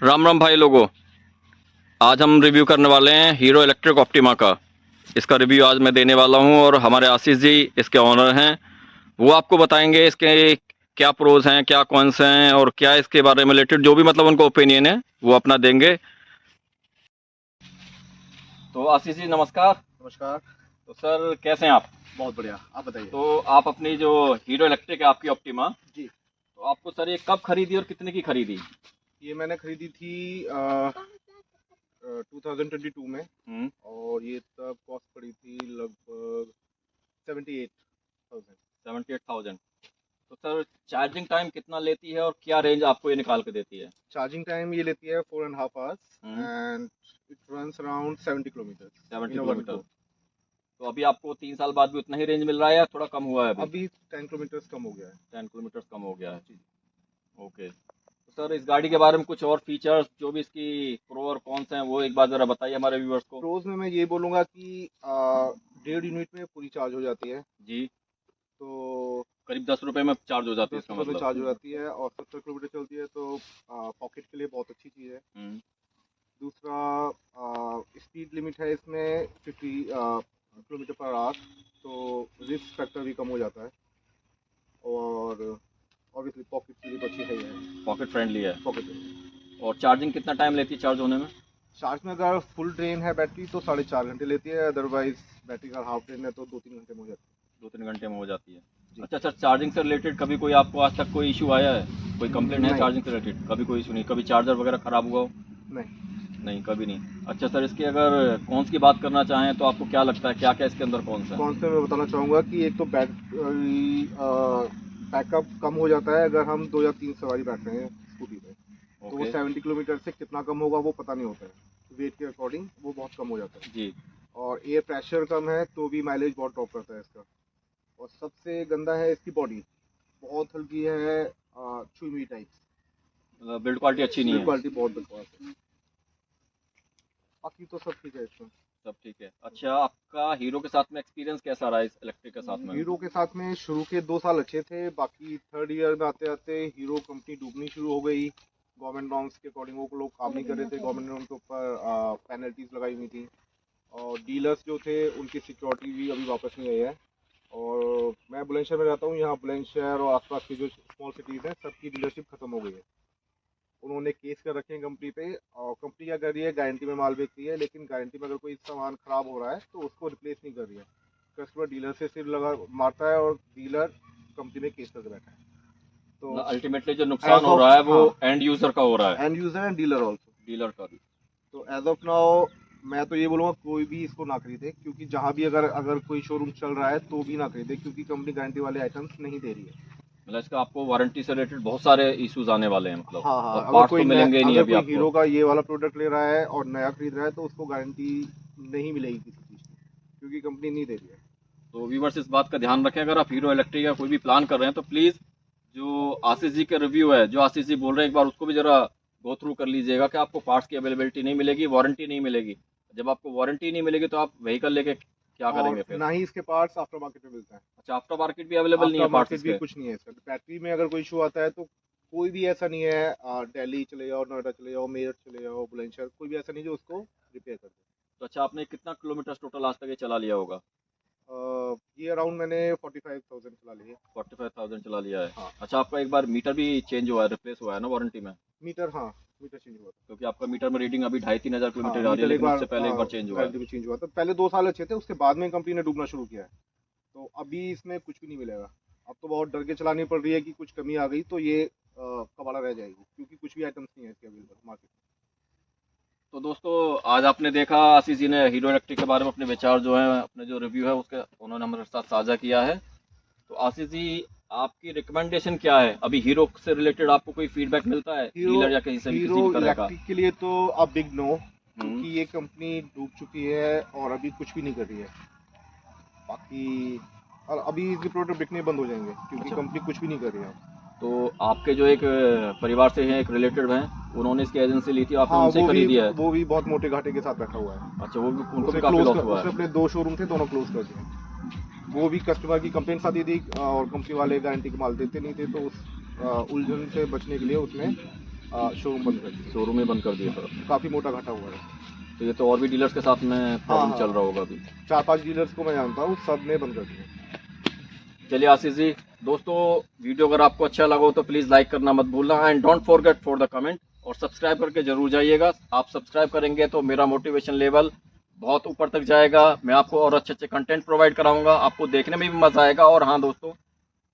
राम राम भाई लोगों। आज हम रिव्यू करने वाले हैं हीरो इलेक्ट्रिक ऑप्टिमा का। इसका रिव्यू आज मैं देने वाला हूं और हमारे आशीष जी इसके ऑनर हैं। वो आपको बताएंगे इसके क्या प्रोज हैं, क्या कॉन्स हैं और क्या इसके बारे में रिलेटेड जो भी मतलब उनको ओपिनियन है वो अपना देंगे। तो आशीष जी नमस्कार। नमस्कार। तो सर कैसे हैं आप? बहुत बढ़िया, आप बताइए। तो आप अपनी जो हीरो इलेक्ट्रिक है आपकी ऑप्टिमा, जी, तो आपको सर ये कब खरीदी और कितने की खरीदी? ये मैंने खरीदी थी 2022 में। हम्म। और ये तब कॉस्ट पड़ी थी लगभग 78,000। 78,000। तो सर चार्जिंग टाइम कितना लेती है और क्या रेंज आपको ये निकाल के देती है? चार्जिंग टाइम ये लेती है 4.5 hours hmm. And it runs around 70 kilometre 70 in one kilometre. Go. तो अभी आपको 3 साल बाद भी उतना ही रेंज मिल रहा है या थोड़ा कम हुआ है अभी? अभी 10 किलोमीटर कम हो गया है। 10 किलोमीटर कम हो गया है। जी। ओके। तो सर इस गाड़ी के बारे में कुछ और फीचर्स जो भी इसकी प्रो और कॉन्स हैं वो एक बार ज़रा बताइए हमारे व्यूअर्स को। प्रोज में मैं ये बोलूँगा कि 1.5 यूनिट में पूरी चार्ज हो जाती है। जी। तो करीब 10 रुपये में चार्ज हो जाती है 10 इसका रुपये में मतलब। चार्ज हो जाती है और 70 किलोमीटर चलती है, तो पॉकेट के लिए बहुत अच्छी चीज़ है। हम्म। दूसरा, स्पीड लिमिट है इसमें 50 किलोमीटर पर आवर, तो रिस्क फैक्टर भी कम हो जाता है। और ऑब्वियसली पॉकेट के लिए तो अच्छी है ही है। पॉकेट फ्रेंडली है। पॉकेट और चार्जिंग कितना टाइम लेती है चार्ज होने में? चार्ज में अगर फुल ड्रेन है बैटरी तो 4.5 घंटे लेती है, अदरवाइज बैटरी का हाफ ड्रेन है तो 2-3 घंटे में हो जाती 2-3 घंटे में हो जाती है। है। जी। अच्छा सर चार्जिंग से रिलेटेड कभी कोई आपको आज तक कोई इशू आया है, कोई कंप्लेंट है नहीं। चार्जिंग से रिलेटेड? कभी कोई इशू नहीं, कभी चार्जर वगैरह ख़राब हुआ हो? नहीं। नहीं कभी नहीं। अच्छा सर इसकी अगर कौन्स की बात करना चाहें तो आपको क्या लगता है क्या क्या इसके अंदर कौन्स हैं? कौन से मैं बताना चाहूँगा कि एक तो बैटरी बैकअप कम हो जाता है अगर हम 2 या 3 सवारी बैठ रहे हैं स्कूटी पे, तो वो ओके। 70 किलोमीटर से कितना कम होगा वो पता नहीं होता है। वेट के अकॉर्डिंग वो बहुत कम हो जाता है। जी। और एयर प्रेशर कम है तो भी माइलेज बहुत ड्रॉप करता है इसका। और सबसे गंदा है इसकी बॉडी, बहुत हल्की है, चुई टाइप। बिल्ड क्वालिटी अच्छी नहीं बिल्ड है। क्वालिटी बहुत बकवास है। बाकी तो सब ठीक है इसमें। सब ठीक है। अच्छा आपका हीरो के साथ में एक्सपीरियंस कैसा रहा इस इलेक्ट्रिक के साथ में? हीरो के साथ में शुरू के 2 साल अच्छे थे, बाकी थर्ड ईयर में आते आते हीरो कंपनी डूबनी शुरू हो गई। गवर्नमेंट नॉर्म्स के अकॉर्डिंग वो लोग काम नहीं कर रहे थे, गवर्नमेंट ने उनके ऊपर पेनल्टीज लगाई हुई थी। और डीलर्स जो थे उनकी सिक्योरिटी भी अभी वापस नहीं आई है। और मैं बुलंदशहर में रहता हूँ, यहाँ बुलंदशहर और आसपास की जो स्मॉल सिटीज़ हैं सबकी डीलरशिप खत्म हो गई है। उन्होंने केस कर रखे हैं कंपनी पे, और कंपनी क्या कर रही है, गारंटी में माल बेचती है, लेकिन गारंटी में अगर कोई सामान खराब हो रहा है तो उसको रिप्लेस नहीं कर रही है। कस्टमर डीलर से सिर लगा मारता है और डीलर कंपनी में केस करके बैठा है। तो अल्टीमेटली जो नुकसान एज हो ऑफ, रहा है वो हाँ, एंड यूजर का हो रहा है। And user and dealer also. Dealer का भी। तो एज ऑफ नाउ मैं तो ये बोलूँगा कोई भी इसको ना खरीदे, क्योंकि जहाँ भी अगर अगर कोई शोरूम चल रहा है तो भी ना खरीदे, क्योंकि कंपनी गारंटी वाले आइटम्स नहीं दे रही है। मतलब इसका आपको वारंटी से रिलेटेड बहुत सारे इश्यूज आने वाले हैं मतलब, हाँ हाँ, और पार्ट्स तो मिलेंगे ही नहीं अगर अभी कोई आपको। हीरो का ये वाला प्रोडक्ट ले रहा है और नया खरीद रहा है तो उसको गारंटी नहीं मिलेगी किसी चीज़ की, क्योंकि कंपनी नहीं दे रही है। तो व्यूवर्स इस बात का ध्यान रखें, अगर आप हीरो इलेक्ट्रिक या कोई भी प्लान कर रहे हैं तो प्लीज़ जो आशीष जी के रिव्यू है, जो आशीष जी बोल रहे हैं, एक बार उसको भी ज़रा गो थ्रू कर लीजिएगा कि आपको पार्ट्स की अवेलेबिलिटी नहीं मिलेगी, वारंटी नहीं मिलेगी। जब आपको वारंटी नहीं मिलेगी तो आप व्हीकल लेके क्या और करेंगे फिर? ना ही इसके पार्ट्स आफ्टर मार्केट में मिलता है। अच्छा आफ्टर मार्केट भी अवेलेबल नहीं है आफ्टर पार्ट्स मार्केट भी इसके? कुछ नहीं है इसका। बैटरी में अगर कोई इशू आता है तो कोई भी ऐसा नहीं है, दिल्ली चले जाओ, नोएडा चले जाओ, मेरठ चले जाओ, बुलंदशहर, कोई भी ऐसा नहीं जो उसको रिपेयर कर दे। तो अच्छा आपने कितना किलोमीटर टोटल आज तक ये चला लिया होगा? ये अराउंड मैंने 45,000 चला लिए। 45,000 चला लिया है। हाँ। अच्छा आपका एक बार मीटर भी चेंज हुआ है, रिप्लेस हुआ है ना वारंटी में? मीटर, हाँ, मीटर चेंज हुआ था। क्योंकि आपका मीटर में रीडिंग अभी 2,500-3,000 हाँ, किलोमीटर आ रही है, मीटर एक लेकिन बार उससे पहले एक बार चेंज हुआ है। गारंटी में चेंज हुआ था। पहले 2 साल अच्छे थे, उसके बाद में कंपनी ने डूबना शुरू किया है। तो अभी इसमें कुछ भी नहीं मिलेगा। अब तो बहुत डर के चलानी पड़ रही है कि कुछ कमी आ गई तो ये कबाड़ा रह जाएगी, क्योंकि कुछ भी आइटम्स नहीं है इसके अवेलेबल मार्केट तो दोस्तों आज आपने देखा आशीष जी ने हीरो इलेक्ट्रिक के बारे में अपने विचार जो है, अपने जो रिव्यू है उसके उन्होंने हमारे साथ साझा किया है। तो आशीष जी आपकी रिकमेंडेशन क्या है? अभी हीरो से रिलेटेड आपको कोई फीडबैक मिलता है में। हीरो डीलर या कहीं से भी हीरो किसी भी तरह का? इलेक्ट्रिक के लिए तो अब बिग नो, हम्म। क्योंकि ये कंपनी डूब चुकी है और अभी कुछ भी नहीं कर रही है। बाकी और अभी इसके प्रोडक्ट बिकने बंद हो जाएंगे, क्योंकि अच्छा कंपनी कुछ भी नहीं कर रही है। तो आपके जो एक परिवार से हैं, एक रिलेटिव हैं, उन्होंने इसकी एजेंसी ली थी, आपने हाँ, उनसे ही खरीदी है? वो भी बहुत मोटे घाटे के साथ बैठा हुआ है। अच्छा वो भी उनको भी काफ़ी लॉस हुआ उसने है। अपने 2 शोरूम थे, दोनों क्लोज कर दिए। वो भी कस्टमर की कंप्लेंट्स आती थी और कंपनी वाले गारंटी के माल देते नहीं थे, तो उस उलझन से बचने के लिए उसने शोरूम बंद कर दिया। शोरूम ही बंद कर दिया सर। काफ़ी मोटा घाटा हुआ है। तो ये तो और भी डीलर्स के साथ में प्रॉब्लम हाँ। चल रहा होगा अभी। 4-5 डीलर्स को मैं जानता हूँ, सब ने बंद कर दिया। चलिए आशीष जी, दोस्तों वीडियो अगर आपको अच्छा लगा हो तो प्लीज़ लाइक करना मत भूलना and don't forget for the comment, और सब्सक्राइब करके जरूर जाइएगा। आप सब्सक्राइब करेंगे तो मेरा मोटिवेशन लेवल बहुत ऊपर तक जाएगा, मैं आपको और अच्छे अच्छे कंटेंट प्रोवाइड कराऊंगा, आपको देखने में भी मज़ा आएगा। और हाँ दोस्तों,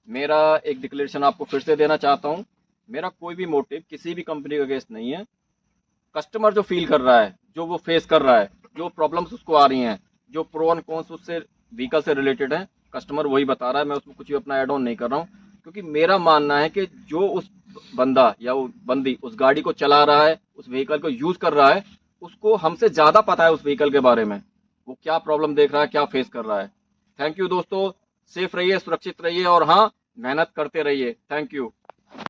मेरा एक डिक्लेरेशन आपको फिर से देना चाहता हूँ, मेरा कोई भी मोटिव किसी भी कंपनी के अगेंस्ट नहीं है। कस्टमर जो फील कर रहा है, जो वो फेस कर रहा है, जो प्रॉब्लम्स उसको आ रही हैं, जो प्रो एंड कॉन्स उससे व्हीकल से रिलेटेड है, कस्टमर वही बता रहा है, मैं उसमें कुछ भी अपना ऐड ऑन नहीं कर रहा हूँ। क्योंकि मेरा मानना है कि जो उस बंदा या वो बंदी उस गाड़ी को चला रहा है, उस व्हीकल को यूज कर रहा है, उसको हमसे ज़्यादा पता है उस व्हीकल के बारे में, वो क्या प्रॉब्लम देख रहा है, क्या फेस कर रहा है। थैंक यू दोस्तों, सेफ रहिए, सुरक्षित रहिए, और हाँ, मेहनत करते रहिए। Thank you.